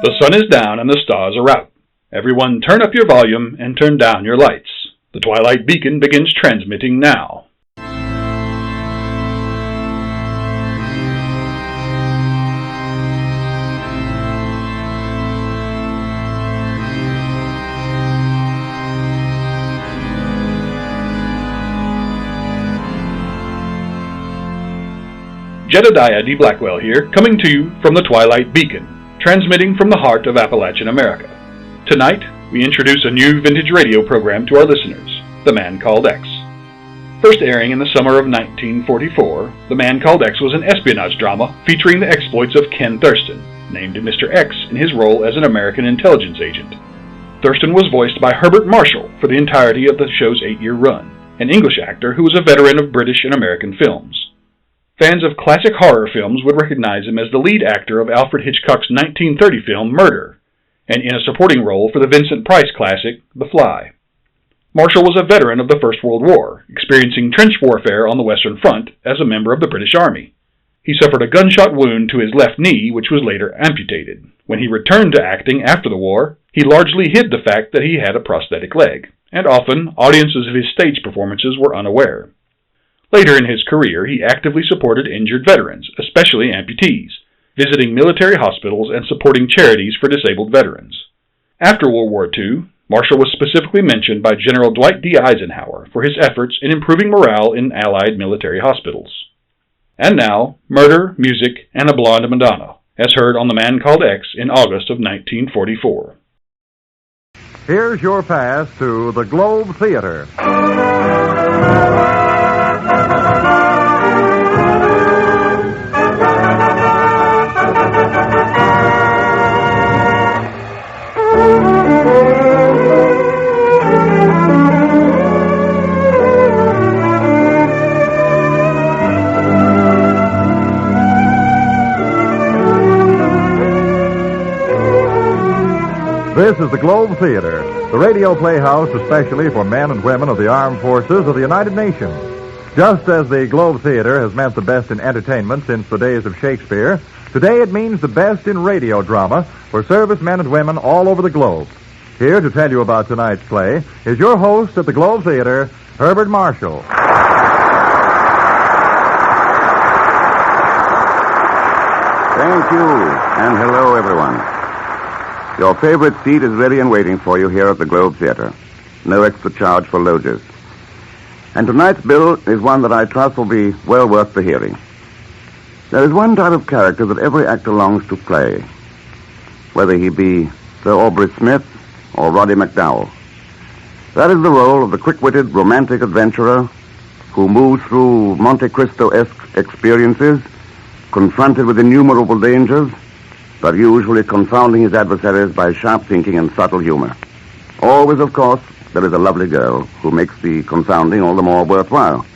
The sun is down and the stars are out. Everyone turn up your volume and turn down your lights. The Twilight Beacon begins transmitting now. Jedediah D. Blackwell here, coming to you from the Twilight Beacon, transmitting from the heart of Appalachian America. Tonight, we introduce a new vintage radio program to our listeners, The Man Called X. First airing in the summer of 1944, The Man Called X was an espionage drama featuring the exploits of Ken Thurston, named Mr. X in his role as an American intelligence agent. Thurston was voiced by Herbert Marshall for the entirety of the show's 8-year run, an English actor who was a veteran of British and American films. Fans of classic horror films would recognize him as the lead actor of Alfred Hitchcock's 1930 film Murder, and in a supporting role for the Vincent Price classic The Fly. Marshall was a veteran of the First World War, experiencing trench warfare on the Western Front as a member of the British Army. He suffered a gunshot wound to his left knee, which was later amputated. When he returned to acting after the war, he largely hid the fact that he had a prosthetic leg, and often audiences of his stage performances were unaware. Later in his career, he actively supported injured veterans, especially amputees, visiting military hospitals and supporting charities for disabled veterans. After World War II, Marshall was specifically mentioned by General Dwight D. Eisenhower for his efforts in improving morale in Allied military hospitals. And now, Murder, Music, and a Blonde Madonna, as heard on The Man Called X in August of 1944. Here's your pass to the Globe Theater. This is the Globe Theater, the radio playhouse especially for men and women of the armed forces of the United Nations. Just as the Globe Theater has meant the best in entertainment since the days of Shakespeare, today it means the best in radio drama for servicemen and women all over the globe. Here to tell you about tonight's play is your host at the Globe Theater, Herbert Marshall. Thank you, and hello, everyone. Your favorite seat is ready and waiting for you here at the Globe Theater. No extra charge for lodgers. And tonight's bill is one that I trust will be well worth the hearing. There is one type of character that every actor longs to play, whether he be Sir Aubrey Smith or Roddy McDowell. That is the role of the quick-witted, romantic adventurer who moves through Monte Cristo-esque experiences, confronted with innumerable dangers, but usually confounding his adversaries by sharp thinking and subtle humor. Always, of course, there is a lovely girl who makes the confounding all the more worthwhile.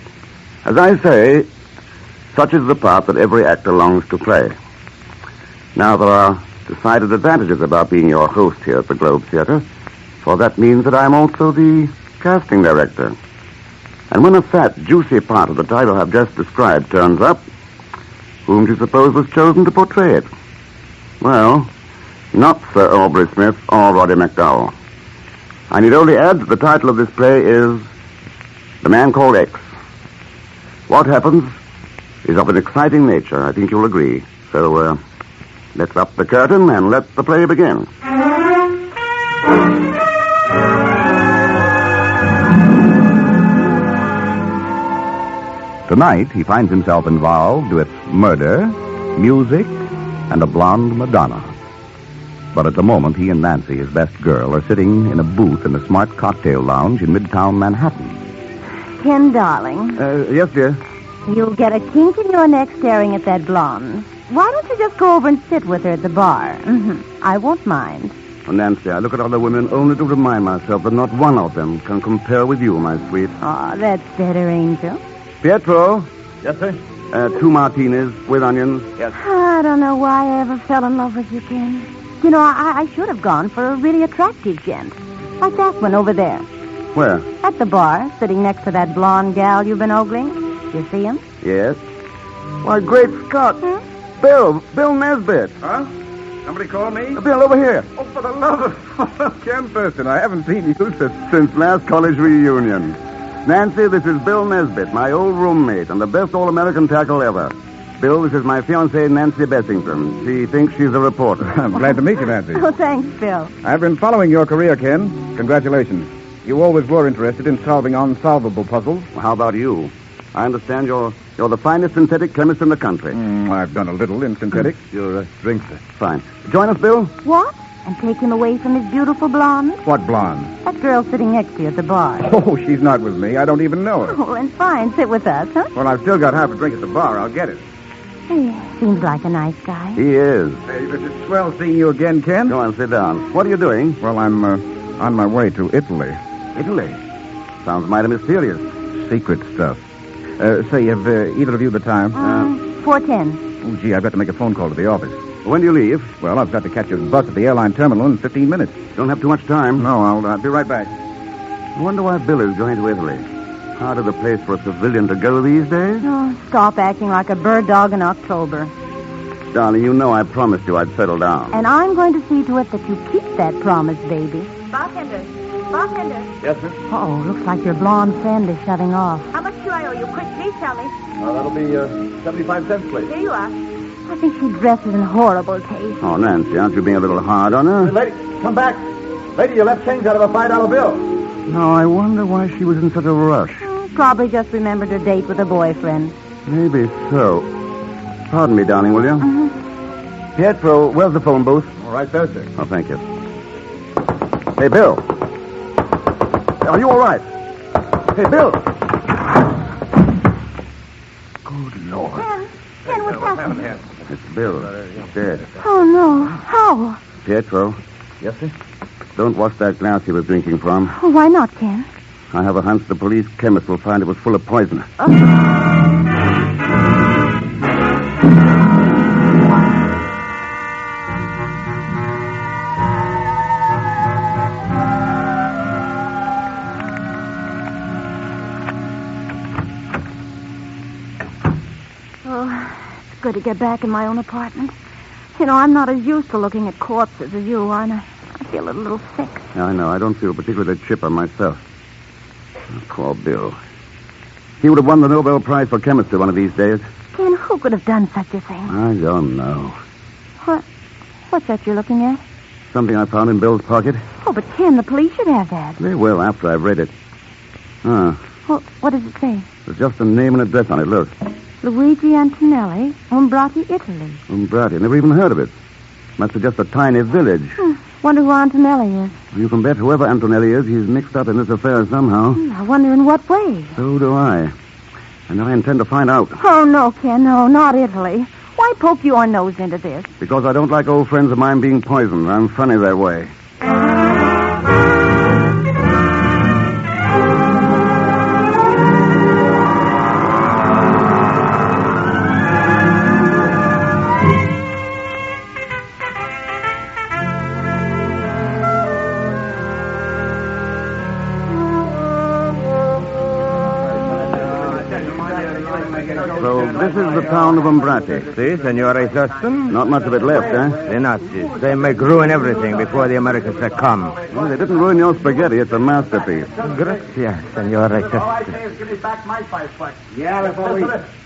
As I say, such is the part that every actor longs to play. Now, there are decided advantages about being your host here at the Globe Theater, for that means that I'm also the casting director. And when a fat, juicy part of the title I've just described turns up, whom do you suppose was chosen to portray it? Well, not Sir Aubrey Smith or Roddy McDowell. I need only add that the title of this play is The Man Called X. What happens is of an exciting nature, I think you'll agree. So, let's up the curtain and let the play begin. Tonight, he finds himself involved with murder, music, and a blonde Madonna. But at the moment, he and Nancy, his best girl, are sitting in a booth in a smart cocktail lounge in Midtown Manhattan. Ken, darling. Yes, dear? You'll get a kink in your neck staring at that blonde. Why don't you just go over and sit with her at the bar? I won't mind. Oh, Nancy, I look at other women only to remind myself that not one of them can compare with you, my sweet. Oh, that's better, Angel. Pietro? Yes, sir? 2 martinis with onions. Yes. I don't know why I ever fell in love with you, Ken. You know, I should have gone for a really attractive gent. Like that one over there. Where? At the bar, sitting next to that blonde gal you've been ogling. You see him? Yes. Why, great Scott. Bill Nesbitt. Huh? Somebody call me? Bill, over here. Oh, for the love of Ken Thurston, I haven't seen you Since last college reunion. Nancy, this is Bill Nesbitt, my old roommate, and the best all-American tackle ever. Bill, this is my fiancée, Nancy Bessington. She thinks she's a reporter. I'm glad to meet you, Nancy. Oh, thanks, Bill. I've been following your career, Ken. Congratulations. You always were interested in solving unsolvable puzzles. How about you? I understand you're the finest synthetic chemist in the country. I've done a little in synthetics. Your drink, sir. Fine. Join us, Bill. What? And take him away from his beautiful blonde? What blonde? That girl sitting next to you at the bar. Oh, she's not with me. I don't even know her. Oh, and fine. Sit with us, huh? Well, I've still got half a drink at the bar. I'll get it. He seems like a nice guy. He is. Hey, it's swell seeing you again, Ken. Go on, sit down. What are you doing? Well, I'm on my way to Italy. Italy. Sounds mighty mysterious. Secret stuff. Say, have either of you the time? 4:10. Oh, gee, I've got to make a phone call to the office. When do you leave? Well, I've got to catch a bus at the airline terminal in 15 minutes. Don't have too much time. No, I'll be right back. I wonder why Bill is going to Italy. Hard of a place for a civilian to go these days. Oh, stop acting like a bird dog in October. Darling, you know I promised you I'd settle down. And I'm going to see to it that you keep that promise, baby. Bartender. Yes, miss? Oh, looks like your blonde friend is shutting off. How much do I owe you? Quick, please tell me. That'll be 75 cents, please. Here you are. I think she dresses in horrible taste. Oh, Nancy, aren't you being a little hard on her? Lady, come back. Lady, you left change out of a $5 bill. No, I wonder why she was in such a rush. Probably just remembered her date with a boyfriend. Maybe so. Pardon me, darling, will you? Pietro, where's the phone booth? All right there, sir. Oh, thank you. Hey, Bill. Are you all right? Hey, Bill. Good Lord. Ken, what's happening? It's Bill. He's dead. Oh, no. How? Pietro. Yes, sir? Don't wash that glass he was drinking from. Oh, why not, Ken? I have a hunch the police chemist will find it was full of poison. It's good to get back in my own apartment. You know, I'm not as used to looking at corpses as you are, and I feel a little sick. Yeah, I know. I don't feel particularly chipper myself. Oh, poor Bill. He would have won the Nobel Prize for chemistry one of these days. Ken, who could have done such a thing? I don't know. What's that you're looking at? Something I found in Bill's pocket. Oh, but Ken, the police should have that. They will after I've read it. Well, what does it say? There's just a name and address on it. Look. Luigi Antonelli, Umbrati, Italy. Umbrati. Never even heard of it. Must be just a tiny village. Wonder who Antonelli is. You can bet whoever Antonelli is, he's mixed up in this affair somehow. I wonder in what way. So do I. And I intend to find out. Oh, no, Ken, no, not Italy. Why poke your nose into this? Because I don't like old friends of mine being poisoned. I'm funny that way. So this is the town of Umbrati. Si, Senora Thurston? Not much of it left, eh? The Nazis. They make ruin everything before the Americans succumb. Well, they didn't ruin your spaghetti. It's a masterpiece. Gracias, Senora Thurston. Give me back my $5.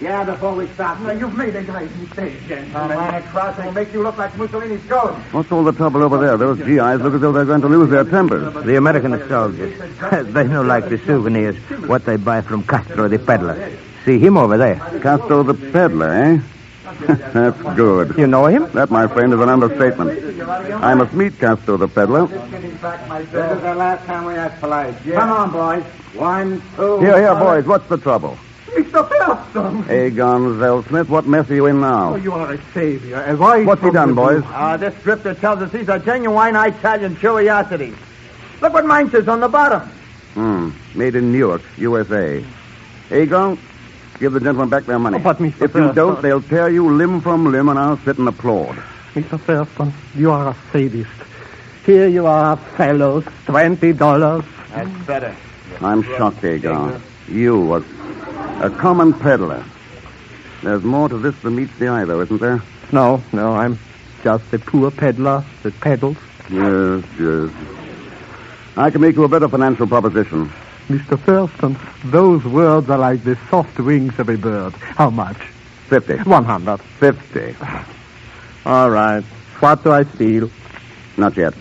Yeah, before we stop. Now, you've made a great mistake, gentlemen. Line across will make you look like Mussolini's ghost. What's all the trouble over there? Those GIs look as though they're going to lose their tempers. The American soldiers. They know like the souvenirs, what they buy from Castro the peddler. See him over there. Castro the peddler, eh? That's good. You know him? That, my friend, is an understatement. I must meet Castro the peddler. This is the last time we ask polite. Come on, boys. 1, 2... Here, boys. What's the trouble? Mr. Thurston! Egon Zellsmith, what mess are you in now? Oh, you are a savior. A wise What's he done, boys? This drifter tells us he's a genuine Italian curiosity. Look what mine says on the bottom. Made in Newark, USA. Egon, give the gentlemen back their money. Oh, but, Mr. If you don't, they'll tear you limb from limb, and I'll sit and applaud. Mr. Thurston, you are a sadist. Here you are, fellows, $20. That's better. I'm shocked, Egon. You, a common peddler. There's more to this than meets the eye, though, isn't there? No, I'm Just a poor peddler that peddles. Yes, yes. I can make you a better financial proposition. Mr. Thurston, those words are like the soft wings of a bird. How much? 50. 100. 50. All right. What do I steal? Not yet.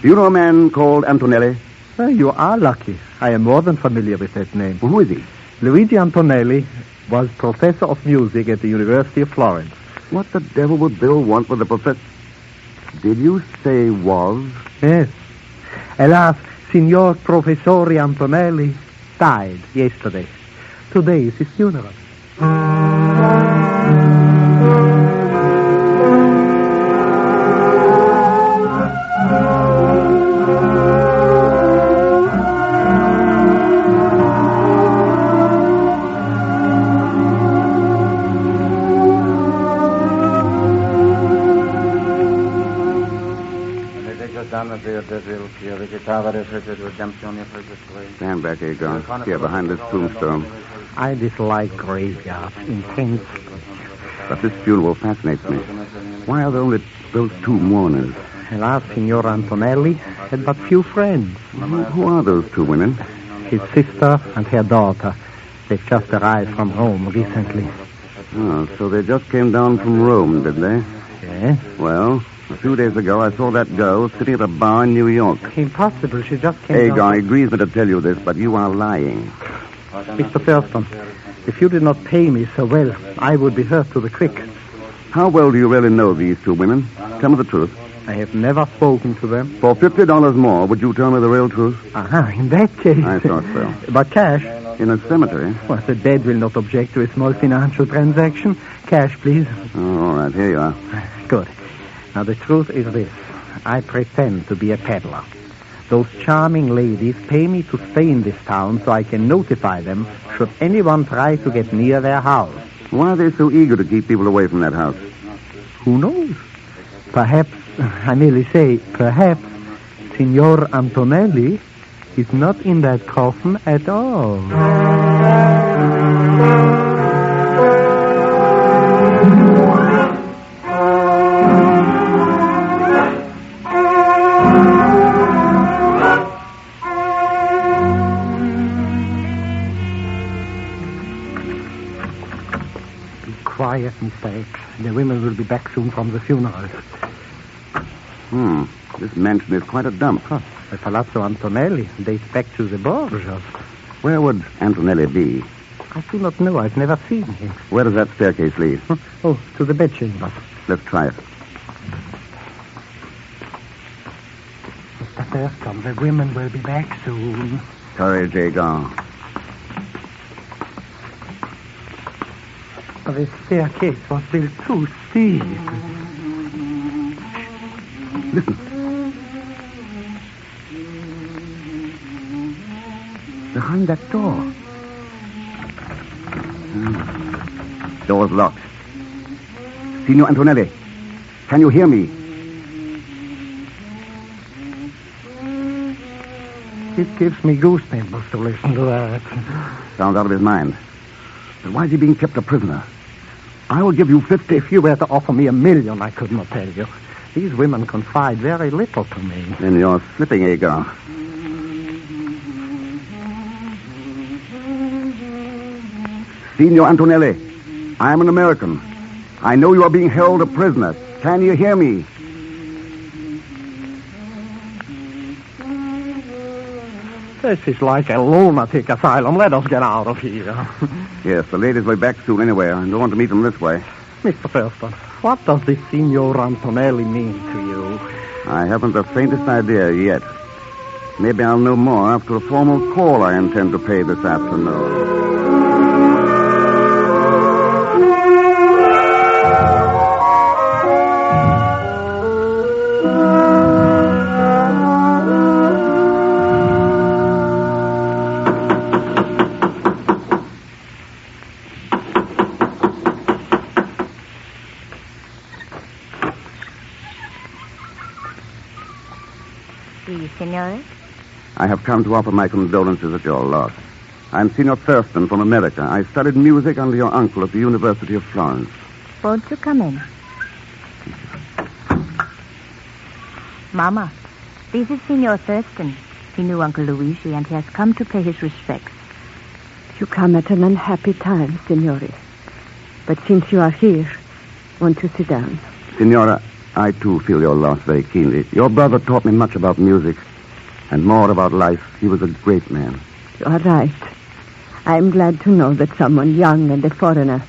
Do you know a man called Antonelli? Well, you are lucky. I am more than familiar with that name. Well, who is he? Luigi Antonelli was professor of music at the University of Florence. What the devil would Bill want with the professor? Did you say was? Yes. Alas, Signor Professore Antonelli died yesterday. Today is his funeral. Stand back, Agar. Here, behind this tombstone. I dislike graveyards intensely. But this funeral fascinates me. Why are there only those two mourners? Alas, Signor Antonelli had but few friends. Who are those two women? His sister and her daughter. They've just arrived from Rome recently. Oh, so they just came down from Rome, did they? Yes. Well, a few days ago, I saw that girl sitting at a bar in New York. Impossible. She just came Agar down... agrees me to tell you this, but you are lying. Mr. Thurston, if you did not pay me so well, I would be hurt to the quick. How well do you really know these two women? Tell me the truth. I have never spoken to them. For $50 more, would you tell me the real truth? Aha, in that case... I thought so. But cash... In a cemetery? Well, the dead will not object to a small financial transaction. Cash, please. Oh, all right, here you are. Good. Now, the truth is this. I pretend to be a peddler. Those charming ladies pay me to stay in this town so I can notify them should anyone try to get near their house. Why are they so eager to keep people away from that house? Who knows? Perhaps, I merely say, perhaps, Signor Antonelli is not in that coffin at all. Quiet, Mr. X. The women will be back soon from the funeral. This mansion is quite a dump. Huh. The Palazzo Antonelli dates back to the Borgias. Where would Antonelli be? I do not know. I've never seen him. Where does that staircase lead? Oh, to the bedchamber. Let's try it. Mr. Thurston, the women will be back soon. Courage, Agar. The staircase was built too steep. Listen. Behind that door. Door's locked. Signor Antonelli, can you hear me? It gives me goosebumps to listen to that. Sounds out of his mind. But why is he being kept a prisoner? I will give you 50. If you were to offer me $1 million, I could not tell you. These women confide very little to me. Then you're slipping, Agar. Signor Antonelli, I am an American. I know you are being held a prisoner. Can you hear me? This is like a lunatic asylum. Let us get out of here. Yes, the ladies will be back soon anyway. I don't want to meet them this way. Mr. Thurston, what does this Signor Antonelli mean to you? I haven't the faintest idea yet. Maybe I'll know more after a formal call I intend to pay this afternoon. Signore? I have come to offer my condolences at your loss. I'm Signor Thurston from America. I studied music under your uncle at the University of Florence. Won't you come in? Mama, this is Senor Thurston. He knew Uncle Luigi, and he has come to pay his respects. You come at an unhappy time, Signore. But since you are here, won't you sit down? Signora, I too feel your loss very keenly. Your brother taught me much about music and more about life. He was a great man. You are right. I'm glad to know that someone young and a foreigner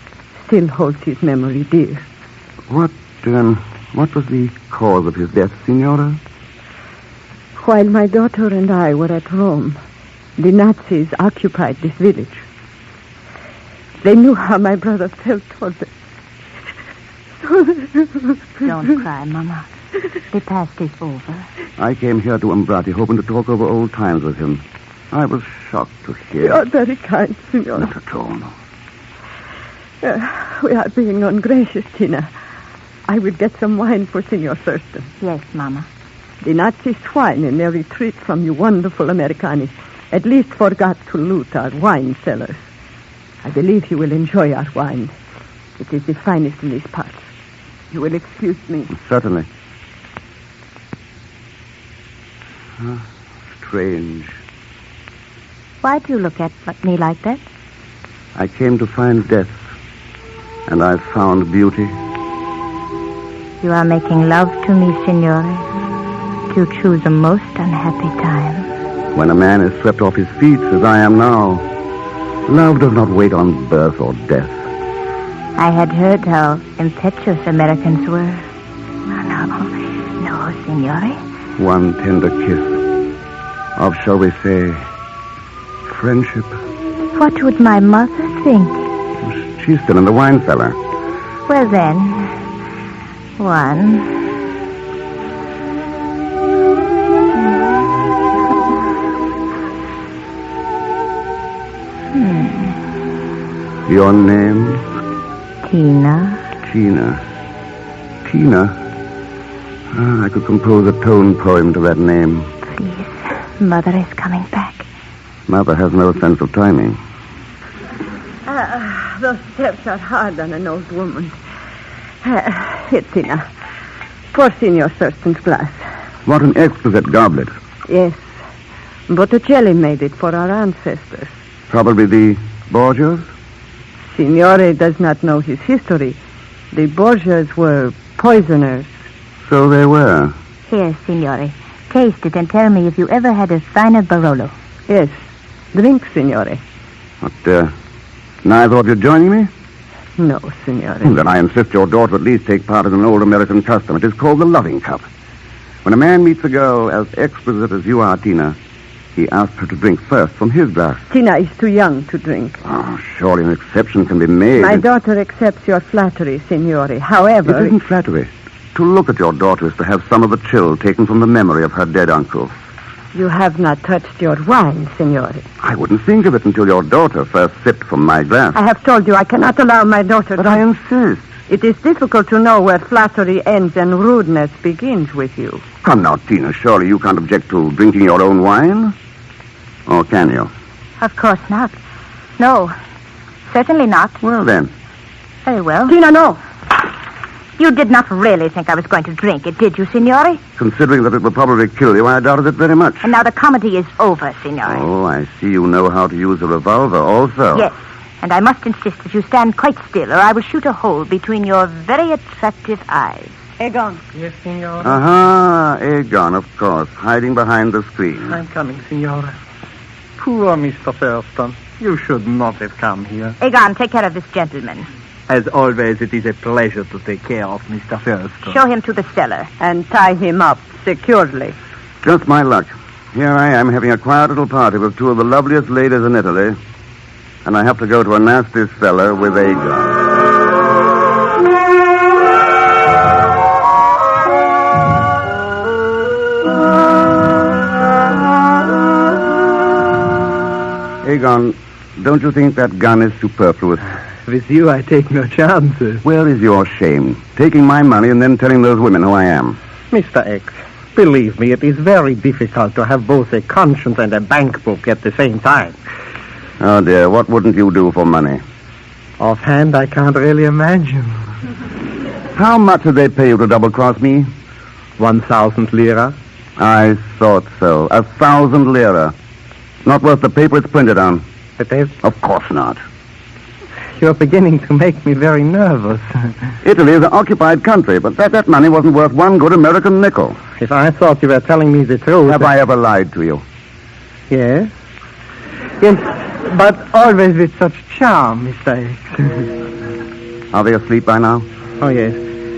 still holds his memory dear. What was the cause of his death, Signora? While my daughter and I were at Rome, the Nazis occupied this village. They knew how my brother felt toward them. Don't cry, Mama. The past is over. I came here to Umbrati hoping to talk over old times with him. I was shocked to hear. You are very kind, Signor. Not at all. We are being ungracious, Tina. I will get some wine for Signor Thurston. Yes, Mama. The Nazi swine in their retreat from you wonderful Americani at least forgot to loot our wine cellars. I believe you will enjoy our wine. It is the finest in these parts. You will excuse me. Certainly. Strange. Why do you look at me like that? I came to find death, and I found beauty. You are making love to me, Signore. You choose a most unhappy time. When a man is swept off his feet, as I am now, love does not wait on birth or death. I had heard how impetuous Americans were. No, Signore. One tender kiss of, shall we say, friendship. What would my mother think? She's still in the wine cellar. Well, then, one. Your name? Tina. Tina? I could compose a tone poem to that name. Please, Mother is coming back. Mother has no sense of timing. Those steps are hard on an old woman. Here, Tina. Pour Signor Thurston's glass. What an exquisite goblet. Yes. Botticelli made it for our ancestors. Probably the Borgias? Signore does not know his history. The Borgias were poisoners. So they were. Here, Signore. Taste it and tell me if you ever had a finer Barolo. Yes. Drink, Signore. What, neither of you joining me? No, Signore. Then I insist your daughter at least take part in an old American custom. It is called the loving cup. When a man meets a girl as exquisite as you are, Tina, he asks her to drink first from his glass. Tina is too young to drink. Oh, surely an exception can be made. My daughter accepts your flattery, Signore. However... It isn't flattery. To look at your daughter is to have some of the chill taken from the memory of her dead uncle. You have not touched your wine, Signore. I wouldn't think of it until your daughter first sipped from my glass. I have told you I cannot allow my daughter But I insist. It is difficult to know where flattery ends and rudeness begins with you. Come now, Tina, surely you can't object to drinking your own wine? Or can you? Of course not. No, certainly not. Well, then. Very well. Tina, no. You did not really think I was going to drink it, did you, Signore? Considering that it would probably kill you, I doubted it very much. And now the comedy is over, Signore. Oh, I see you know how to use a revolver also. Yes, and I must insist that you stand quite still, or I will shoot a hole between your very attractive eyes. Egon. Yes, Signore. Aha, Egon, of course, hiding behind the screen. I'm coming, Signore. Poor Mr. Thurston. You should not have come here. Egon, take care of this gentleman. As always, it is a pleasure to take care of Mr. Thurston. Show him to the cellar. And tie him up securely. Just my luck. Here I am having a quiet little party with two of the loveliest ladies in Italy, and I have to go to a nasty cellar with Egon. Egon, don't you think that gun is superfluous? With you, I take no chances. Where is your shame? Taking my money and then telling those women who I am. Mr. X, believe me, it is very difficult to have both a conscience and a bank book at the same time. Oh, dear, what wouldn't you do for money? Offhand, I can't really imagine. How much did they pay you to double-cross me? 1,000 lira. I thought so. 1,000 lira. Not worth the paper it's printed on. It is? Of course not. You're beginning to make me very nervous. Italy is an occupied country, but that money wasn't worth one good American nickel. If I thought you were telling me the truth... Have I ever lied to you? Yes. Yes, but always with such charm, Mr. X. Are they asleep by now? Oh, yes.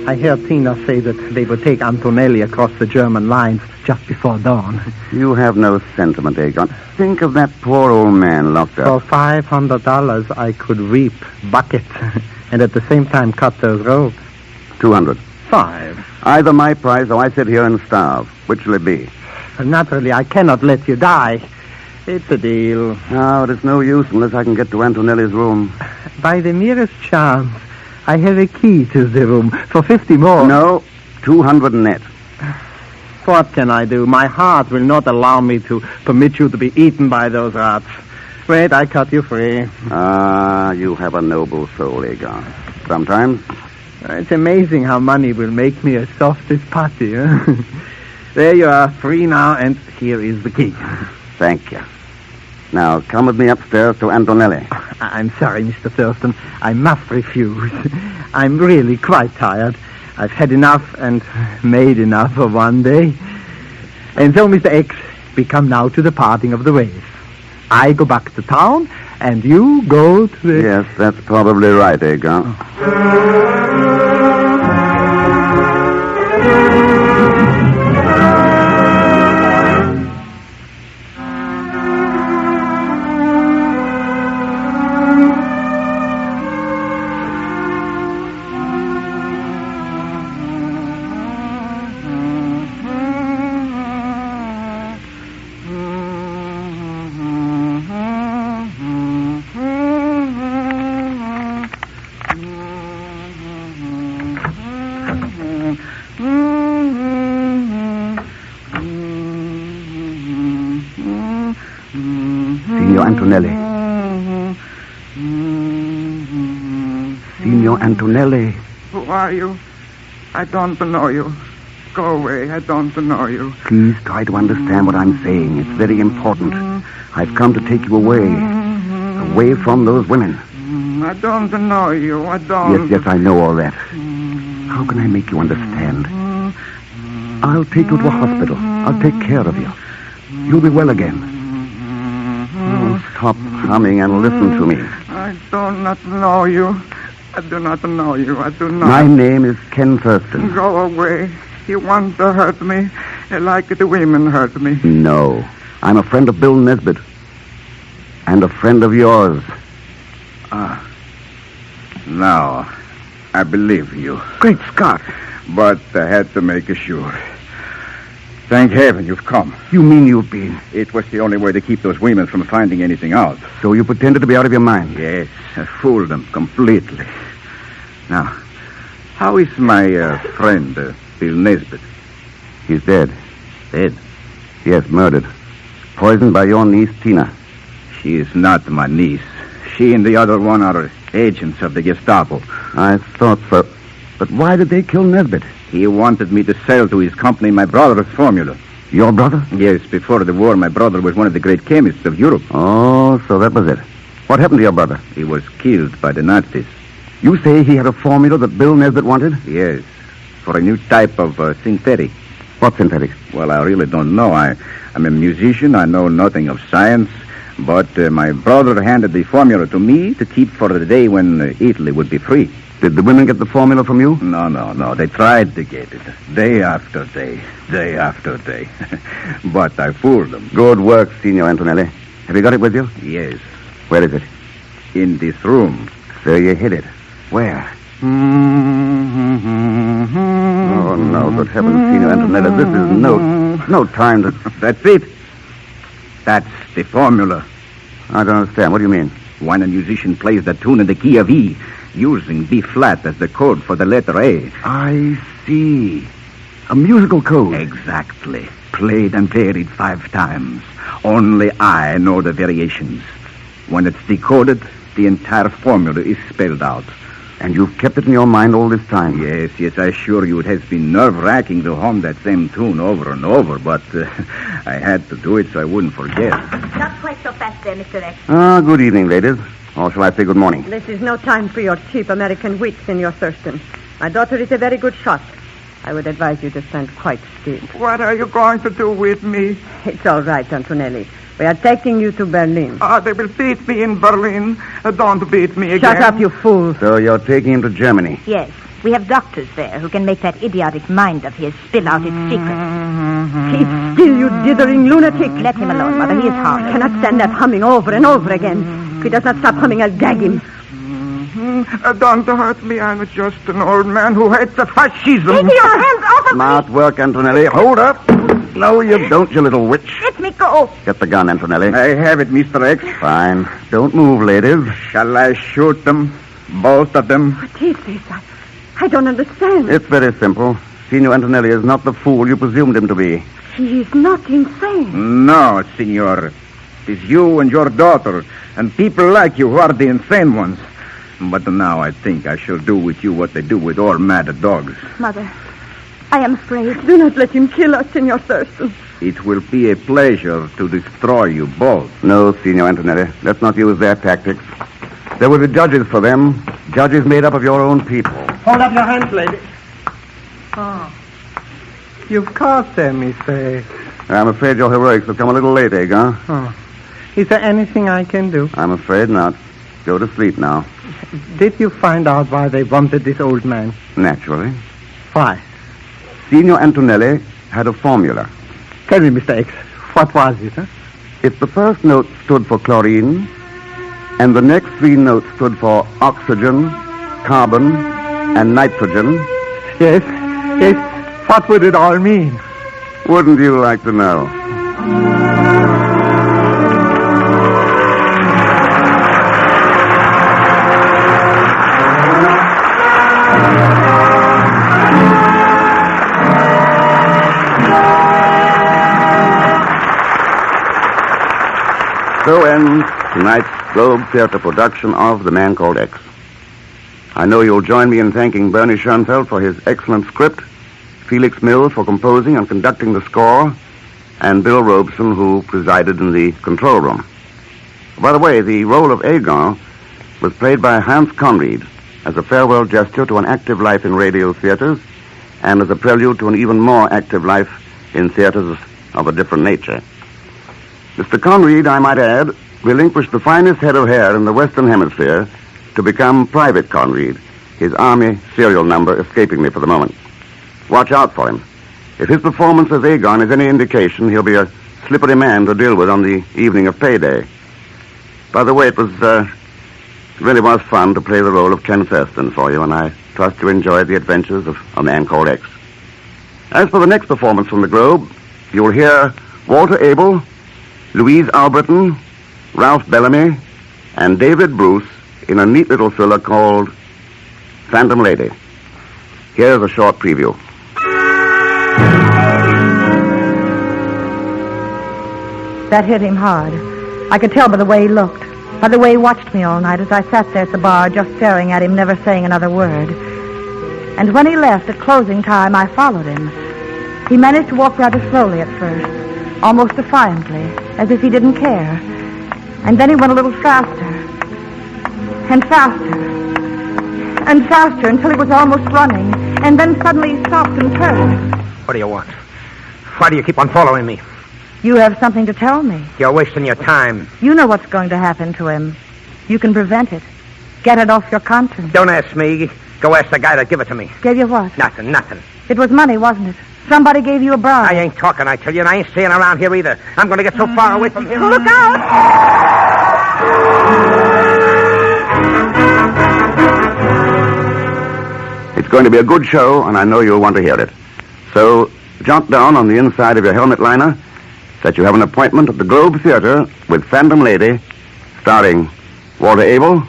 I heard Tina say that they would take Antonelli across the German lines just before dawn. You have no sentiment, Aegon. Think of that poor old man locked up. For $500, I could reap buckets and at the same time cut those ropes. 200. 5. Either my price or I sit here and starve. Which will it be? Naturally, I cannot let you die. It's a deal. No, it is no use unless I can get to Antonelli's room. By the merest chance, I have a key to the room for 50 more. No, 200 net. What can I do? My heart will not allow me to permit you to be eaten by those rats. Wait, I cut you free. Ah, you have a noble soul, Aegon. Sometimes. It's amazing how money will make me as soft as putty. Huh? There you are, free now, and here is the key. Thank you. Now, come with me upstairs to Antonelli. I'm sorry, Mr. Thurston. I must refuse. I'm really quite tired. I've had enough and made enough for one day. And so, Mr. X, we come now to the parting of the ways. I go back to town, and you go to the... Yes, that's probably right, Aegon. Signor Antonelli. Signor Antonelli. Who are you? I don't know you. Go away. I don't know you. Please try to understand what I'm saying. It's very important. I've come to take you away. Away from those women. I don't know you. I don't. Yes, I know all that. How can I make you understand? I'll take you to a hospital. I'll take care of you. You'll be well again. Oh, stop humming and listen to me. I do not know you. I do not know you. I do not. My name is Ken Thurston. Go away. You want to hurt me like the women hurt me. No. I'm a friend of Bill Nesbitt. And a friend of yours. Now, I believe you. Great Scott. But I had to make sure. Thank heaven you've come. You mean you've been? It was the only way to keep those women from finding anything out. So you pretended to be out of your mind? Yes, I fooled them completely. Now, how is my friend, Bill Nesbitt? He's dead. Dead? Yes, murdered. Poisoned by your niece, Tina. She is not my niece. She and the other one are agents of the Gestapo. I thought so. But why did they kill Nesbitt? He wanted me to sell to his company my brother's formula. Your brother? Yes, before the war, my brother was one of the great chemists of Europe. Oh, so that was it. What happened to your brother? He was killed by the Nazis. You say he had a formula that Bill Nesbitt wanted? Yes, for a new type of synthetic. What synthetic? Well, I really don't know. I'm a musician. I know nothing of science. But my brother handed the formula to me to keep for the day when Italy would be free. Did the women get the formula from you? No. They tried to get it. Day after day. Day after day. But I fooled them. Good work, Signor Antonelli. Have you got it with you? Yes. Where is it? In this room. So you hid it. Where? Oh, no, good heavens, Signor Antonelli. This is no time to... That's it. That's the formula. I don't understand. What do you mean? When a musician plays the tune in the key of E, using B flat as the code for the letter A. I see. A musical code. Exactly. Played and varied 5 times. Only I know the variations. When it's decoded, the entire formula is spelled out. And you've kept it in your mind all this time? Yes, I assure you it has been nerve-wracking to hum that same tune over and over, but I had to do it so I wouldn't forget. Not quite so fast there, Mr. X. Good evening, ladies. Or shall I say good morning? This is no time for your cheap American wit, Senor Thurston. My daughter is a very good shot. I would advise you to stand quite still. What are you going to do with me? It's all right, Antonelli. We are taking you to Berlin. They will beat me in Berlin. Don't beat me again. Shut up, you fool. So you're taking him to Germany? Yes. We have doctors there who can make that idiotic mind of his spill out its secrets. Keep still, you dithering lunatic. Let him alone, Mother. He is harmless. I cannot stand that humming over and over again. If he does not stop humming, I'll gag him. Don't hurt me. I'm just an old man who hates the fascism. Take your hands off of me. Smart work, Antonelli. Hold up. No, you don't, you little witch. Let me go. Get the gun, Antonelli. I have it, Mr. X. Fine. Don't move, ladies. Shall I shoot them? Both of them? What is this? I don't understand. It's very simple. Signor Antonelli is not the fool you presumed him to be. He is not insane. No, Signor. It is you and your daughter and people like you who are the insane ones. But now I think I shall do with you what they do with all mad dogs. Mother, I am afraid. Do not let him kill us, Senor Thurston. It will be a pleasure to destroy you both. No, Signor Antonelli. Let's not use their tactics. There will be judges for them. Judges made up of your own people. Hold up your hands, lady. Oh. You've caught them, Mr. X. I'm afraid your heroics have come a little late, Agar. Oh. Is there anything I can do? I'm afraid not. Go to sleep now. Did you find out why they wanted this old man? Naturally. Why? Signor Antonelli had a formula. Tell me, Mr. X, what was it, huh? If the first note stood for chlorine, and the next three notes stood for oxygen, carbon, and nitrogen... Yes, what would it all mean? Wouldn't you like to know? So ends tonight's Globe Theatre production of The Man Called X. I know you'll join me in thanking Bernie Schoenfeld for his excellent script, Felix Mills for composing and conducting the score, and Bill Robeson, who presided in the control room. By the way, the role of Agar was played by Hans Conried as a farewell gesture to an active life in radio theaters and as a prelude to an even more active life in theaters of a different nature. Mr. Conried, I might add, relinquished the finest head of hair in the Western Hemisphere to become Private Conried, his Army serial number escaping me for the moment. Watch out for him. If his performance as Agon is any indication, he'll be a slippery man to deal with on the evening of payday. By the way, it really was fun to play the role of Ken Thurston for you, and I trust you enjoyed the adventures of A Man Called X. As for the next performance from the Globe, you'll hear Walter Abel, Louise Alberton, Ralph Bellamy, and David Bruce in a neat little thriller called Phantom Lady. Here's a short preview. That hit him hard. I could tell by the way he looked, by the way he watched me all night as I sat there at the bar just staring at him, never saying another word. And when he left at closing time, I followed him. He managed to walk rather slowly at first, almost defiantly, as if he didn't care. And then he went a little faster, and faster, and faster until he was almost running. And then suddenly he stopped and turned. What do you want? Why do you keep on following me? You have something to tell me. You're wasting your time. You know what's going to happen to him. You can prevent it. Get it off your conscience. Don't ask me. Go ask the guy that give it to me. Gave you what? Nothing. It was money, wasn't it? Somebody gave you a bribe. I ain't talking, I tell you, and I ain't staying around here either. I'm going to get so far away from here. Look out! It's going to be a good show, and I know you'll want to hear it. So, jot down on the inside of your helmet liner that you have an appointment at the Globe Theatre with Phantom Lady, starring Walter Abel,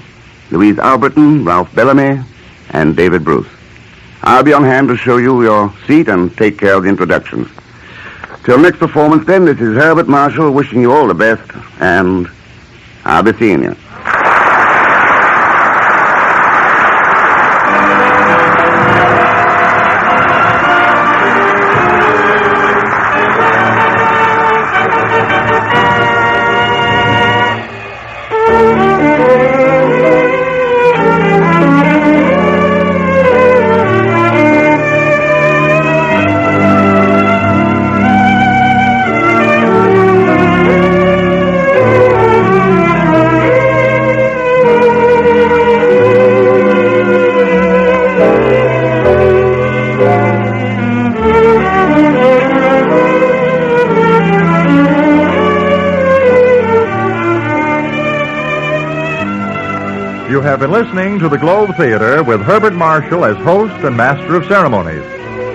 Louise Alberton, Ralph Bellamy, and David Bruce. I'll be on hand to show you your seat and take care of the introductions. Till next performance, then, this is Herbert Marshall wishing you all the best, and I'll be seeing you. been listening to the Globe Theater with Herbert Marshall as host and master of ceremonies.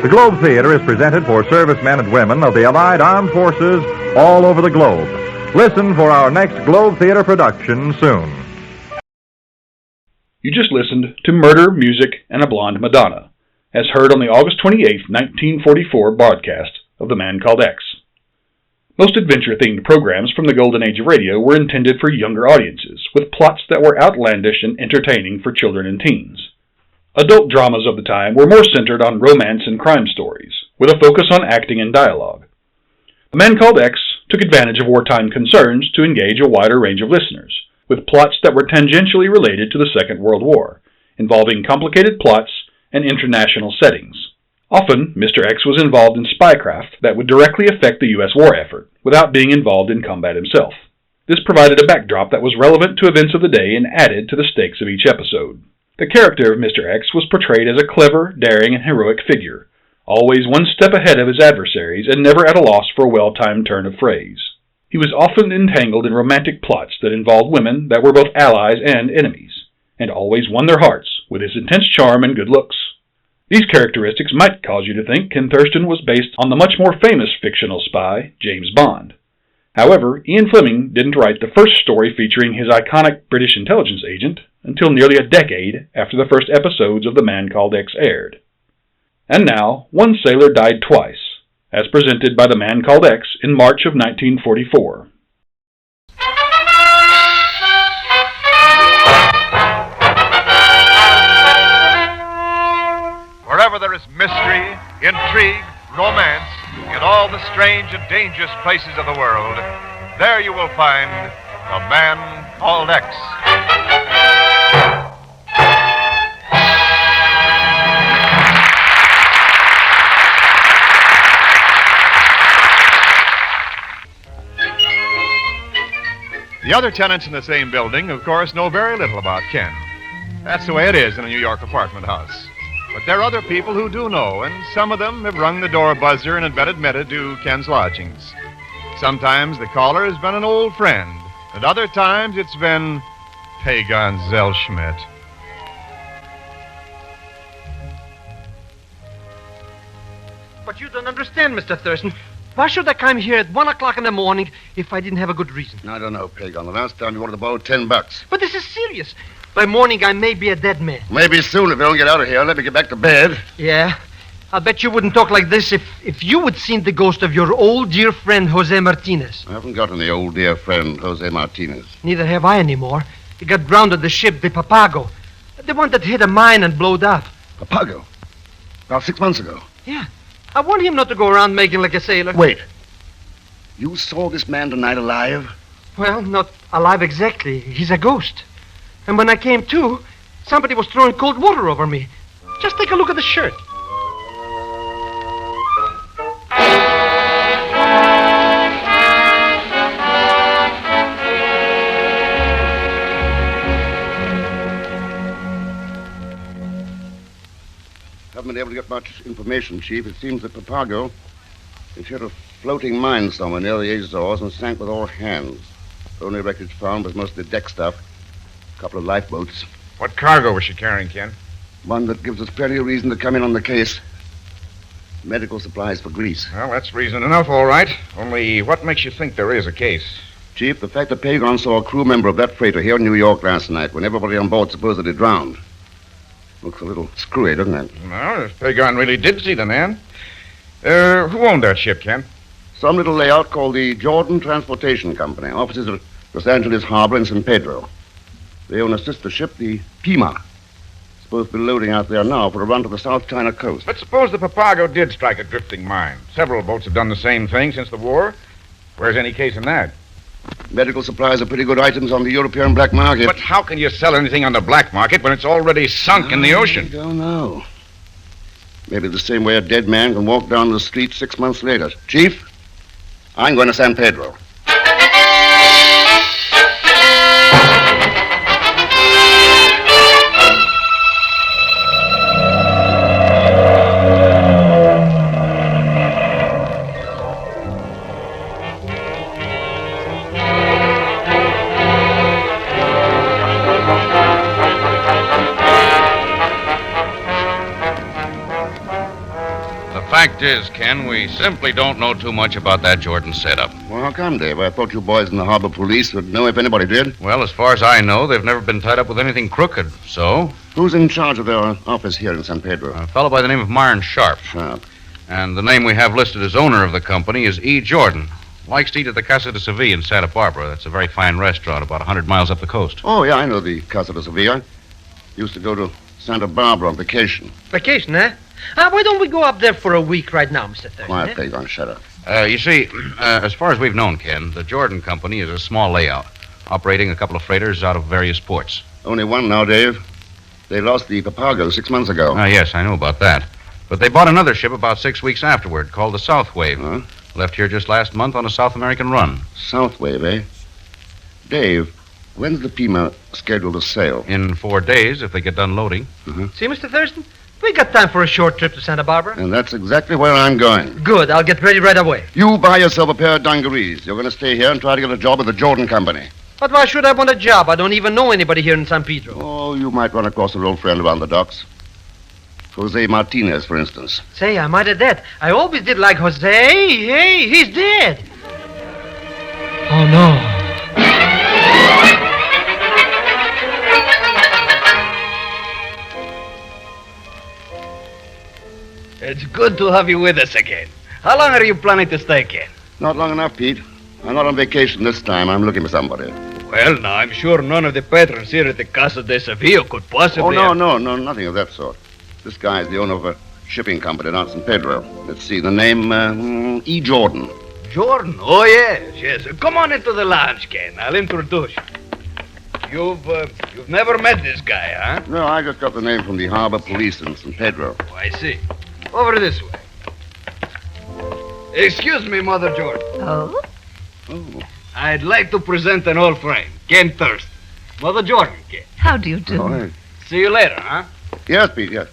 The Globe Theater is presented for servicemen and women of the Allied Armed Forces all over the globe. Listen for our next Globe Theater production soon. You just listened to Murder, Music, and a Blonde Madonna, as heard on the August 28, 1944 broadcast of The Man Called X. Most adventure-themed programs from the golden age of radio were intended for younger audiences, with plots that were outlandish and entertaining for children and teens. Adult dramas of the time were more centered on romance and crime stories, with a focus on acting and dialogue. The Man Called X took advantage of wartime concerns to engage a wider range of listeners, with plots that were tangentially related to the Second World War, involving complicated plots and international settings. Often, Mr. X was involved in spycraft that would directly affect the U.S. war effort, without being involved in combat himself. This provided a backdrop that was relevant to events of the day and added to the stakes of each episode. The character of Mr. X was portrayed as a clever, daring, and heroic figure, always one step ahead of his adversaries and never at a loss for a well-timed turn of phrase. He was often entangled in romantic plots that involved women that were both allies and enemies, and always won their hearts with his intense charm and good looks. These characteristics might cause you to think Ken Thurston was based on the much more famous fictional spy, James Bond. However, Ian Fleming didn't write the first story featuring his iconic British intelligence agent until nearly a decade after the first episodes of The Man Called X aired. And now, one sailor died twice, as presented by The Man Called X in March of 1944. Wherever there is mystery, intrigue, romance, in all the strange and dangerous places of the world, there you will find A Man Called X. The other tenants in the same building, of course, know very little about Ken. That's the way it is in a New York apartment house. But there are other people who do know, and some of them have rung the door buzzer and have been admitted to Ken's lodgings. Sometimes the caller has been an old friend, and other times it's been Pagan Zellschmidt. But you don't understand, Mr. Thurston. Why should I come here at 1 o'clock in the morning if I didn't have a good reason? I don't know, Pagan. The last time you wanted to borrow $10. But this is serious. By morning, I may be a dead man. Maybe soon if you don't get out of here. Let me get back to bed. Yeah? I'll bet you wouldn't talk like this if you had seen the ghost of your old dear friend, Jose Martinez. I haven't got any old dear friend, Jose Martinez. Neither have I anymore. He got drowned on the ship, the Papago. The one that hit a mine and blowed up. Papago? About 6 months ago. Yeah. I want him not to go around making like a sailor. Wait. You saw this man tonight alive? Well, not alive exactly. He's a ghost. And when I came to, somebody was throwing cold water over me. Just take a look at the shirt. Haven't been able to get much information, Chief. It seems that Papago has hit a floating mine somewhere near the Azores and sank with all hands. The only wreckage found was mostly deck stuff. A couple of lifeboats. What cargo was she carrying, Ken? One that gives us plenty of reason to come in on the case. Medical supplies for Greece. Well, that's reason enough, all right. Only what makes you think there is a case? Chief, the fact that Pagan saw a crew member of that freighter here in New York last night when everybody on board supposedly drowned. Looks a little screwy, doesn't it? No, if Pagan really did see the man. Who owned that ship, Ken? Some little layout called the Jordan Transportation Company. Offices at Los Angeles Harbor and San Pedro. They own a sister ship, the Pima. Supposed to be loading out there now for a run to the South China coast. But suppose the Papago did strike a drifting mine. Several boats have done the same thing since the war. Where's any case in that? Medical supplies are pretty good items on the European black market. But how can you sell anything on the black market when it's already sunk in the ocean? I don't know. Maybe the same way a dead man can walk down the street 6 months later. Chief, I'm going to San Pedro. fact is, Ken, we simply don't know too much about that Jordan setup. Well, how come, Dave? I thought you boys in the harbor police would know if anybody did. Well, as far as I know, they've never been tied up with anything crooked, so... Who's in charge of their office here in San Pedro? A fellow by the name of Myron Sharp. Sharp. And the name we have listed as owner of the company is E. Jordan. Likes to eat at the Casa de Sevilla in Santa Barbara. That's a very fine restaurant about 100 miles up the coast. Oh, yeah, I know the Casa de Sevilla. Used to go to Santa Barbara on vacation. Vacation, eh? Why don't we go up there for a week right now, Mr. Thurston? Quiet, Dagon, shut up. You see, as far as we've known, Ken, the Jordan Company is a small layout, operating a couple of freighters out of various ports. Only one now, Dave. They lost the Papago 6 months ago. Yes, I know about that. But they bought another ship about 6 weeks afterward, called the South Wave. Huh? Left here just last month on a South American run. South Wave, eh? Dave, when's the Pima scheduled to sail? In 4 days, if they get done loading. See, Mr. Thurston? We got time for a short trip to Santa Barbara. And that's exactly where I'm going. Good. I'll get ready right away. You buy yourself a pair of dungarees. You're going to stay here and try to get a job with the Jordan Company. But why should I want a job? I don't even know anybody here in San Pedro. Oh, you might run across an old friend around the docks. Jose Martinez, for instance. Say, I might have that. I always did like Jose. Hey, he's dead. Oh, no. It's good to have you with us again. How long are you planning to stay, Ken? Not long enough, Pete. I'm not on vacation this time. I'm looking for somebody. Well, now, I'm sure none of the patrons here at the Casa de Sevilla could possibly... Oh, no, nothing of that sort. This guy is the owner of a shipping company down in San Pedro. Let's see, the name, E. Jordan. Jordan? Oh, yes. Come on into the lounge, Ken. I'll introduce you. You've never met this guy, huh? No, I just got the name from the harbor police in San Pedro. Oh, I see. Over this way. Excuse me, Mother Jordan. Oh? Oh. I'd like to present an old friend, Ken Thurston. Mother Jordan, Ken. How do you do? Oh, hey. See you later, huh? Yes, Pete, yes.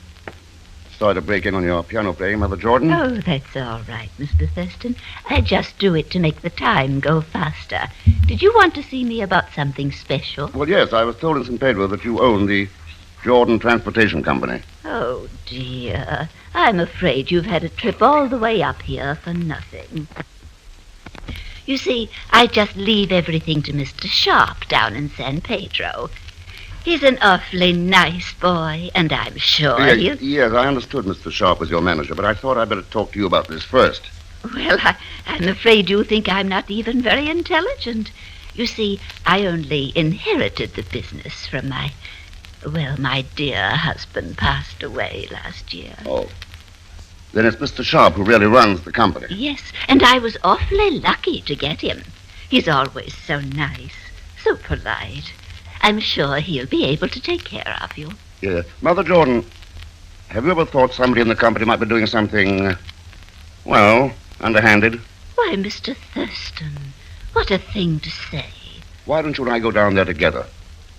Sorry to break in on your piano playing, Mother Jordan. Oh, that's all right, Mr. Thurston. I just do it to make the time go faster. Did you want to see me about something special? Well, yes, I was told in San Pedro that you own the Jordan Transportation Company. Oh, dear. I'm afraid you've had a trip all the way up here for nothing. You see, I just leave everything to Mr. Sharp down in San Pedro. He's an awfully nice boy, and I'm sure he'll... Yes, I understood Mr. Sharp was your manager, but I thought I'd better talk to you about this first. Well, I'm afraid you think I'm not even very intelligent. You see, I only inherited the business from my dear husband passed away last year. Oh. Then it's Mr. Sharp who really runs the company. Yes, and I was awfully lucky to get him. He's always so nice, so polite. I'm sure he'll be able to take care of you. Yeah. Mother Jordan, have you ever thought somebody in the company might be doing something, underhanded? Why, Mr. Thurston, what a thing to say. Why don't you and I go down there together?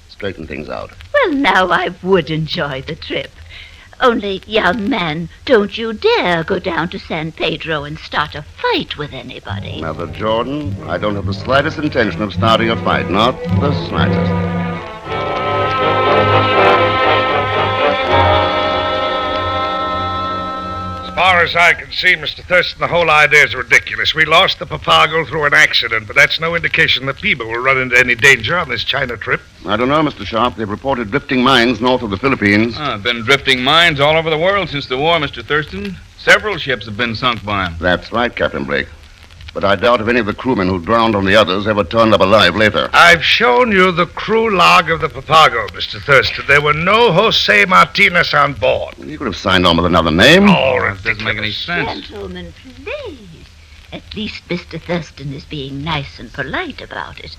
Straighten things out. Well, now I would enjoy the trip. Only, young man, don't you dare go down to San Pedro and start a fight with anybody. Mother Jordan, I don't have the slightest intention of starting a fight. Not the slightest. As far as I can see, Mr. Thurston, the whole idea is ridiculous. We lost the Papago through an accident, but that's no indication that Pima will run into any danger on this China trip. I don't know, Mr. Sharp. They've reported drifting mines north of the Philippines. Been drifting mines all over the world since the war, Mr. Thurston. Several ships have been sunk by them. That's right, Captain Blake. But I doubt if any of the crewmen who drowned on the others ever turned up alive later. I've shown you the crew log of the Papago, Mr. Thurston. There were no Jose Martinez on board. You could have signed on with another name. Oh, that doesn't make any sense. Gentlemen, please. At least Mr. Thurston is being nice and polite about it.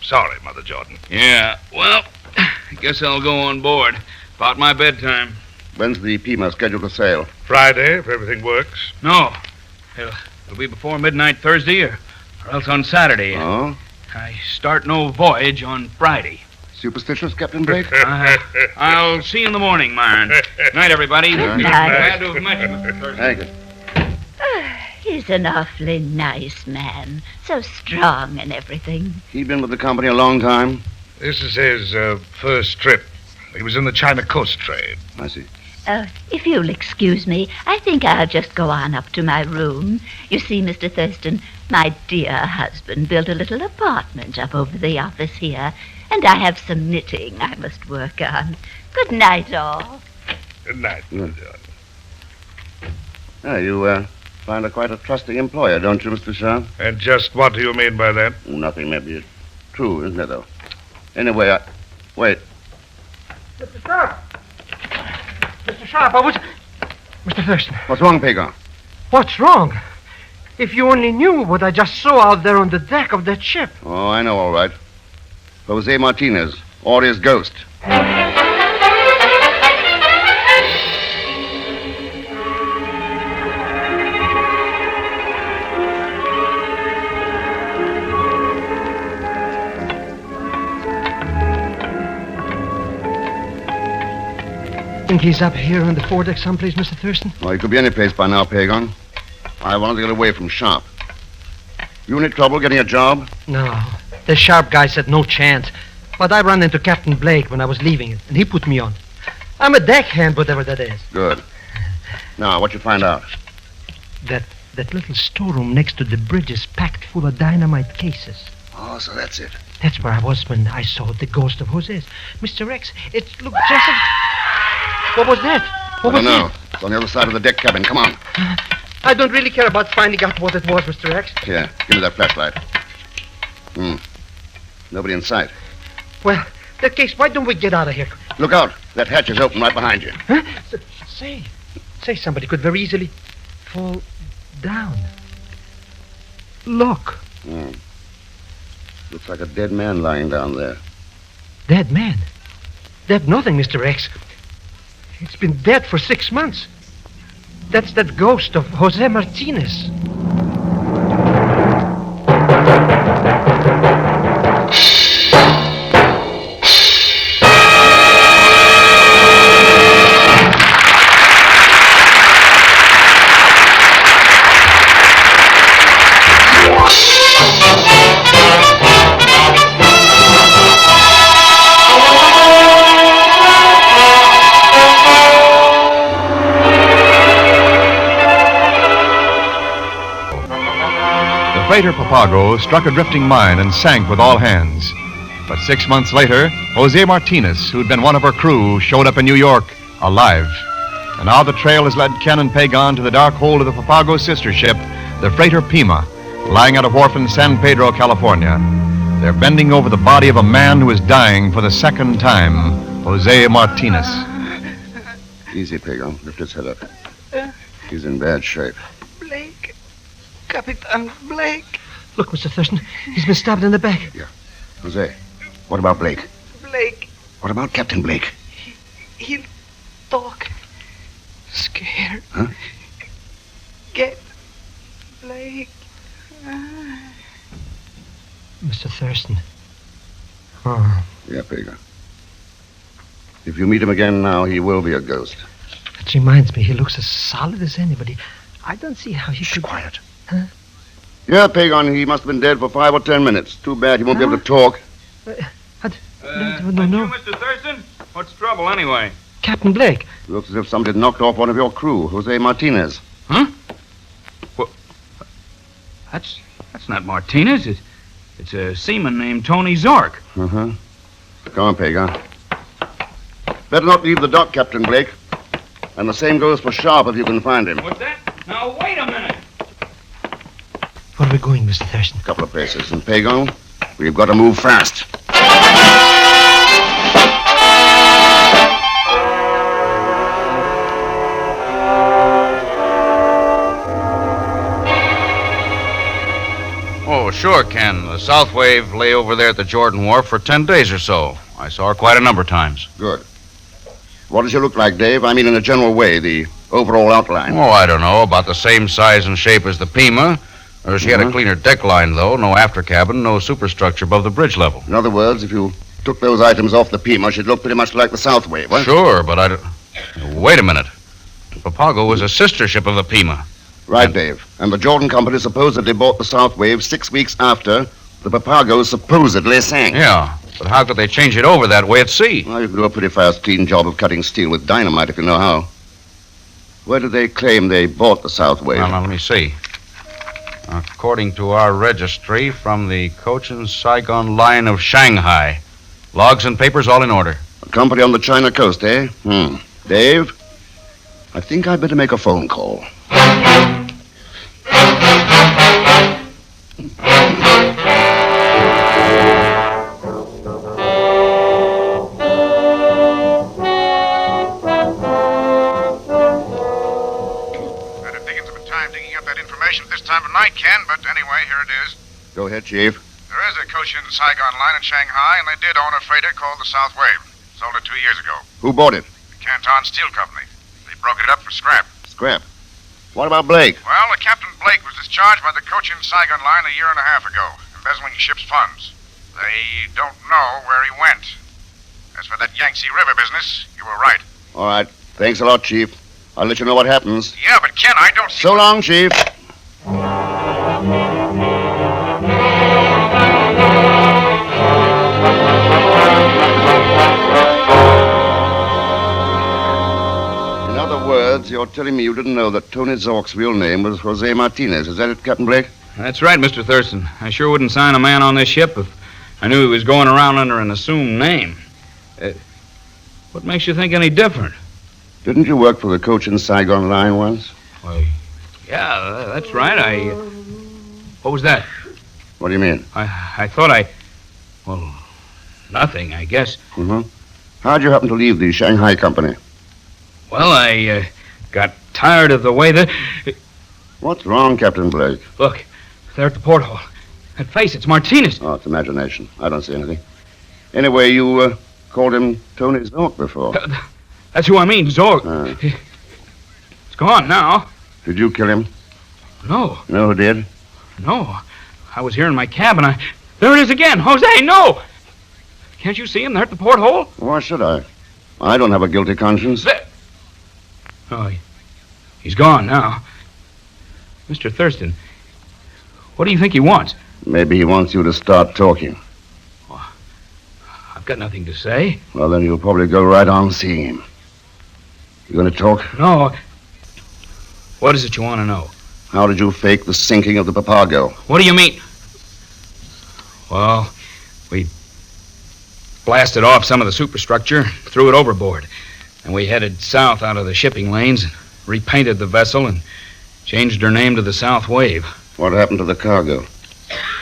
Sorry, Mother Jordan. Yeah, well, I guess I'll go on board. About my bedtime. When's the Pima scheduled to sail? Friday, if everything works. No. It'll be before midnight Thursday or else on Saturday. Oh? I start no voyage on Friday. Superstitious, Captain Blake? I'll see you in the morning, Myron. Night, everybody. Good night. Glad to have met you, Mr. Thurston. Thank you. He's an awfully nice man. So strong and everything. He been with the company a long time? This is his first trip. He was in the China coast trade. I see. If you'll excuse me, I think I'll just go on up to my room. You see, Mr. Thurston, my dear husband built a little apartment up over the office here, and I have some knitting I must work on. Good night, all. Good night. You find her quite a trusting employer, don't you, Mr. Sharp? And just what do you mean by that? Nothing. Maybe it's true, isn't it, though? Anyway, wait. Mr. Sharp! Mr. Sharp, I was... Mr. Thurston. What's wrong, Pagan? What's wrong? If you only knew what I just saw out there on the deck of that ship. Oh, I know all right. Jose Martinez, or his ghost. Think he's up here on the foredeck someplace, Mr. Thurston? Well, he could be any place by now, Pagan. I wanted to get away from Sharp. You any trouble getting a job? No. The Sharp guy said no chance. But I ran into Captain Blake when I was leaving it, and he put me on. I'm a deckhand, whatever that is. Good. Now, what'd you find out? That little storeroom next to the bridge is packed full of dynamite cases. Oh, so that's it. That's where I was when I saw the ghost of Jose's. Mr. X, it looked just as... What was that? I don't know. It's on the other side of the deck cabin. Come on. I don't really care about finding out what it was, Mr. X. Here, give me that flashlight. Nobody in sight. Well, in that case, why don't we get out of here? Look out. That hatch is open right behind you. Huh? Say, somebody could very easily fall down. Look. Looks like a dead man lying down there. Dead man? Dead nothing, Mr. X. It's been dead for 6 months. That's that ghost of Jose Martinez. The freighter Papago struck a drifting mine and sank with all hands. But 6 months later, Jose Martinez, who'd been one of her crew, showed up in New York, alive. And now the trail has led Ken and Pagan to the dark hold of the Papago's sister ship, the freighter Pima, lying at a wharf in San Pedro, California. They're bending over the body of a man who is dying for the second time, Jose Martinez. Easy, Pagan. Lift his head up. He's in bad shape. Blake. Capitan Blake. Look, Mr. Thurston. He's been stabbed in the back. Yeah. Jose, what about Blake? Blake. What about Captain Blake? He'll talk. Scared. Huh? Get Blake. Mr. Thurston. Oh. Yeah, Pagan. If you meet him again now, he will be a ghost. That reminds me, he looks as solid as anybody. I don't see how he could... Quiet. Huh? Yeah, Pagan, he must have been dead for 5 or 10 minutes. Too bad he won't be able to talk. No. Mr. Thurston? What's the trouble, anyway? Captain Blake. Looks as if somebody knocked off one of your crew, Jose Martinez. Huh? Well, that's not Martinez. It's a seaman named Tony Zork. Uh-huh. Come on, Pagan. Better not leave the dock, Captain Blake. And the same goes for Sharp if you can find him. What's that? Now, wait a minute. Where are we going, Mr. Thurston? A couple of places. And Pagan, we've got to move fast. Oh, sure, Ken. The South Wave lay over there at the Jordan Wharf for 10 days or so. I saw her quite a number of times. Good. What does she look like, Dave? I mean, in a general way, the overall outline. Oh, I don't know. About the same size and shape as the Pima. She had a cleaner deck line, though. No after cabin, no superstructure above the bridge level. In other words, if you took those items off the Pima, she'd look pretty much like the South Wave, huh? Sure, but I don't... Wait a minute. The Papago was a sister ship of the Pima. Right, Dave. And the Jordan Company supposedly bought the South Wave 6 weeks after the Papago supposedly sank. Yeah, but how could they change it over that way at sea? Well, you can do a pretty fast, clean job of cutting steel with dynamite if you know how. Where do they claim they bought the South Wave? Well, now, let me see. According to our registry, from the Cochin Saigon line of Shanghai. Logs and papers all in order. A company on the China coast, eh? Dave, I think I'd better make a phone call. At this time of night, Ken, but anyway, here it is. Go ahead, Chief. There is a Cochin Saigon line in Shanghai, and they did own a freighter called the South Wave. Sold it 2 years ago. Who bought it? The Canton Steel Company. They broke it up for scrap. Scrap. What about Blake? Well, Captain Blake was discharged by the Cochin Saigon line a year and a half ago, embezzling ship's funds. They don't know where he went. As for that Yangtze River business, you were right. All right. Thanks a lot, Chief. I'll let you know what happens. Yeah, but Ken, I don't see... So long, Chief. In other words, you're telling me you didn't know that Tony Zork's real name was Jose Martinez. Is that it, Captain Blake? That's right, Mr. Thurston. I sure wouldn't sign a man on this ship if I knew he was going around under an assumed name. What makes you think any different? Didn't you work for the Cochin Saigon line once? Why, yeah, that's right. What was that? What do you mean? I thought well, nothing, I guess. Mm-hmm. How'd you happen to leave the Shanghai company? Well, I got tired of the way that... What's wrong, Captain Blake? Look, there at the porthole. That face, it's Martinez. Oh, it's imagination. I don't see anything. Anyway, you called him Tony Zork before. That's who I mean, Zork. It's gone now. Did you kill him? No. You know who did? No. I was here in my cabin. There it is again. Jose, no! Can't you see him there at the porthole? Why should I? I don't have a guilty conscience. Oh, he's gone now. Mr. Thurston, what do you think he wants? Maybe he wants you to start talking. Oh, I've got nothing to say. Well, then you'll probably go right on seeing him. You going to talk? No. What is it you want to know? How did you fake the sinking of the Papago? What do you mean? Well, we blasted off some of the superstructure, threw it overboard, and we headed south out of the shipping lanes, repainted the vessel, and changed her name to the South Wave. What happened to the cargo?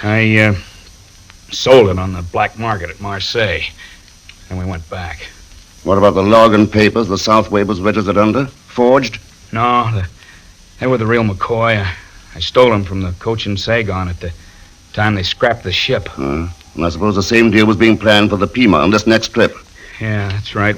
I sold it on the black market at Marseille, and we went back. What about the log and papers the South Wave was registered under? Forged? No, they were the real McCoy. I stole them from the Cochin Saigon at the time they scrapped the ship. And I suppose the same deal was being planned for the Pima on this next trip. Yeah, that's right.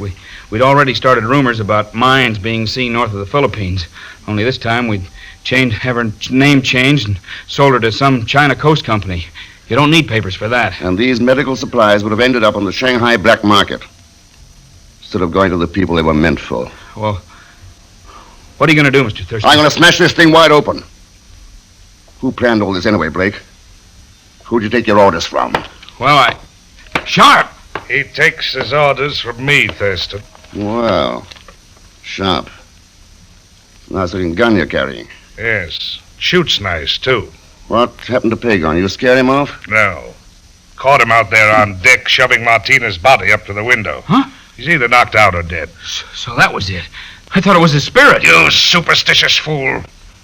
We'd already started rumors about mines being seen north of the Philippines. Only this time we'd have her name changed and sold her to some China coast company. You don't need papers for that. And these medical supplies would have ended up on the Shanghai black market instead of going to the people they were meant for. Well, what are you going to do, Mr. Thurston? I'm going to smash this thing wide open. Who planned all this anyway, Blake? Who'd you take your orders from? Well, Sharp! He takes his orders from me, Thurston. Well, Sharp. Nice-looking gun you're carrying. Yes. Shoots nice, too. What happened to Pagon? You scare him off? No. Caught him out there on deck shoving Martinez's body up to the window. Huh? He's either knocked out or dead. So that was it. I thought it was his spirit. You superstitious fool.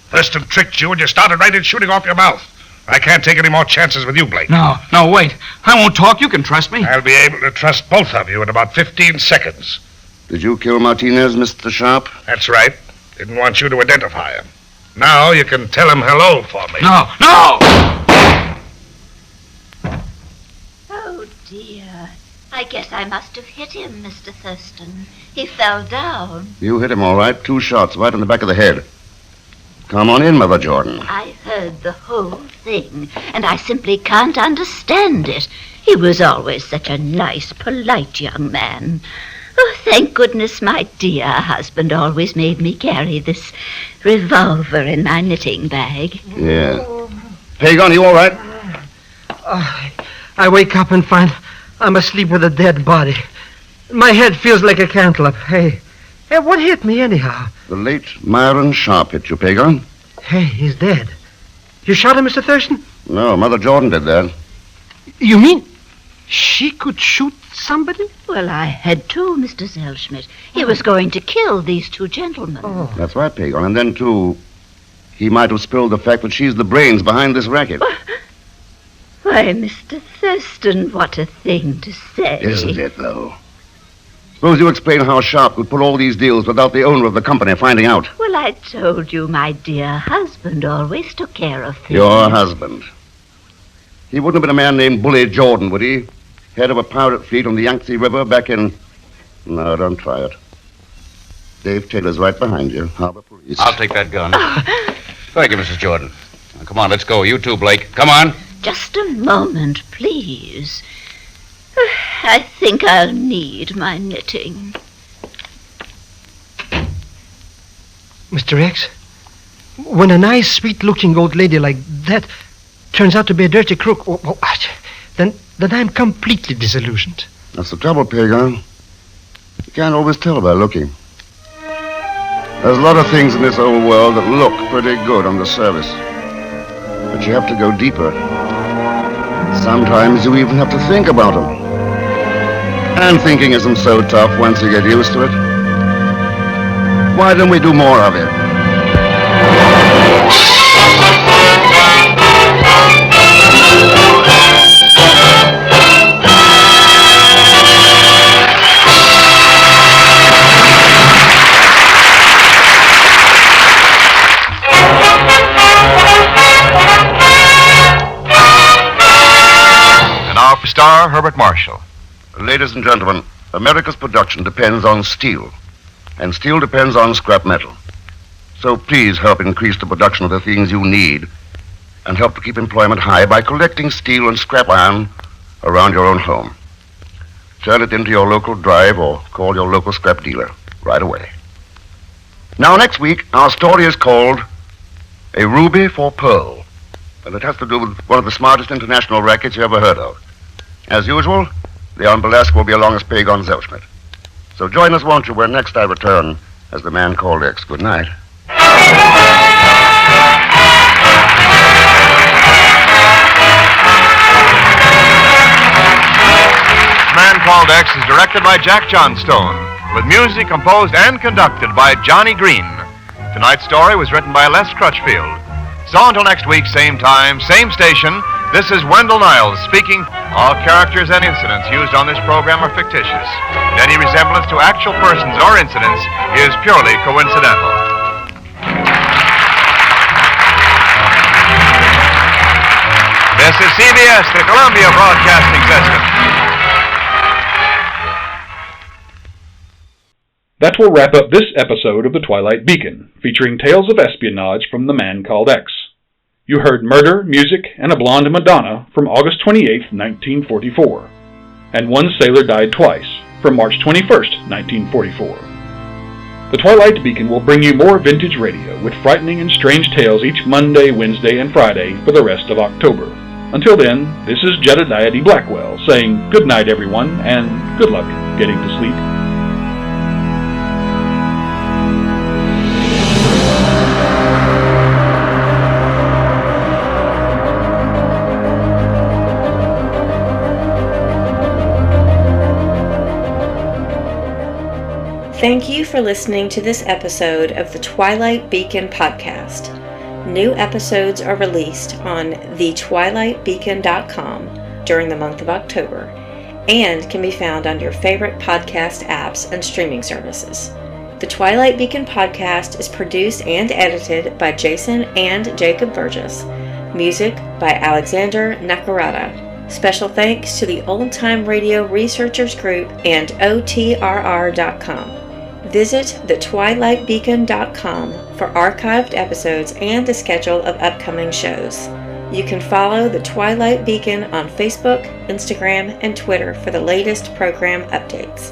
Thurston tricked you and you started right in shooting off your mouth. I can't take any more chances with you, Blake. No, wait. I won't talk. You can trust me. I'll be able to trust both of you in about 15 seconds. Did you kill Martinez, Mr. Sharp? That's right. Didn't want you to identify him. Now you can tell him hello for me. No! Oh, dear. I guess I must have hit him, Mr. Thurston. He fell down. You hit him all right. 2 shots right in the back of the head. Come on in, Mother Jordan. I heard the whole thing, and I simply can't understand it. He was always such a nice, polite young man. Oh, thank goodness my dear husband always made me carry this revolver in my knitting bag. Yeah. Pagon, you all right? I wake up and find I'm asleep with a dead body. My head feels like a cantaloupe. Hey, What hit me, anyhow? The late Myron Sharp hit you, Pagan. Hey, he's dead. You shot him, Mr. Thurston? No, Mother Jordan did that. You mean she could shoot somebody? Well, I had to, Mr. Zellschmidt. He was going to kill these two gentlemen. That's right, Pagan. And then, too, he might have spilled the fact that she's the brains behind this racket. Why, Mr. Thurston, what a thing to say. Isn't it, though? Suppose you explain how Sharp could pull all these deals without the owner of the company finding out. Well, I told you my dear husband always took care of things. Your husband. He wouldn't have been a man named Bully Jordan, would he? Head of a pirate fleet on the Yangtze River back in... No, don't try it. Dave Taylor's right behind you. Harbor Police. I'll take that gun. Thank you, Mrs. Jordan. Now, come on, let's go. You too, Blake. Come on. Just a moment, please. I think I'll need my knitting. Mr. X, when a nice, sweet-looking old lady like that turns out to be a dirty crook, then I'm completely disillusioned. That's the trouble, Pagan. You can't always tell by looking. There's a lot of things in this old world that look pretty good on the surface. But you have to go deeper. Sometimes you even have to think about them. And thinking isn't so tough once you get used to it. Why don't we do more of it? And now for star Herbert Marshall. Ladies and gentlemen, America's production depends on steel, and steel depends on scrap metal. So please help increase the production of the things you need, and help to keep employment high by collecting steel and scrap iron around your own home. Turn it into your local drive or call your local scrap dealer right away. Now, next week, our story is called A Ruby for Pearl, and it has to do with one of the smartest international rackets you ever heard of. As usual, Leon Belasco will be along as Pagan Zellschmidt. So join us, won't you, where next I return as the man called X. Good night. Man Called X is directed by Jack Johnstone, with music composed and conducted by Johnny Green. Tonight's story was written by Les Crutchfield. So until next week, same time, same station, this is Wendell Niles speaking. All characters and incidents used on this program are fictitious, and any resemblance to actual persons or incidents is purely coincidental. This is CBS, the Columbia Broadcasting System. That will wrap up this episode of the Twilight Beacon, featuring tales of espionage from The Man Called X. You heard Murder, Music, and a Blonde Madonna from August 28, 1944, and One Sailor Died Twice from March 21, 1944. The Twilight Beacon will bring you more vintage radio with frightening and strange tales each Monday, Wednesday, and Friday for the rest of October. Until then, this is Jedediah D. Blackwell saying good night, everyone, and good luck getting to sleep. Thank you for listening to this episode of the Twilight Beacon podcast. New episodes are released on thetwilightbeacon.com during the month of October and can be found on your favorite podcast apps and streaming services. The Twilight Beacon podcast is produced and edited by Jason and Jacob Burgess. Music by Alexander Nakarada. Special thanks to the Old Time Radio Researchers Group and OTRR.com. Visit thetwilightbeacon.com for archived episodes and a schedule of upcoming shows. You can follow the Twilight Beacon on Facebook, Instagram, and Twitter for the latest program updates.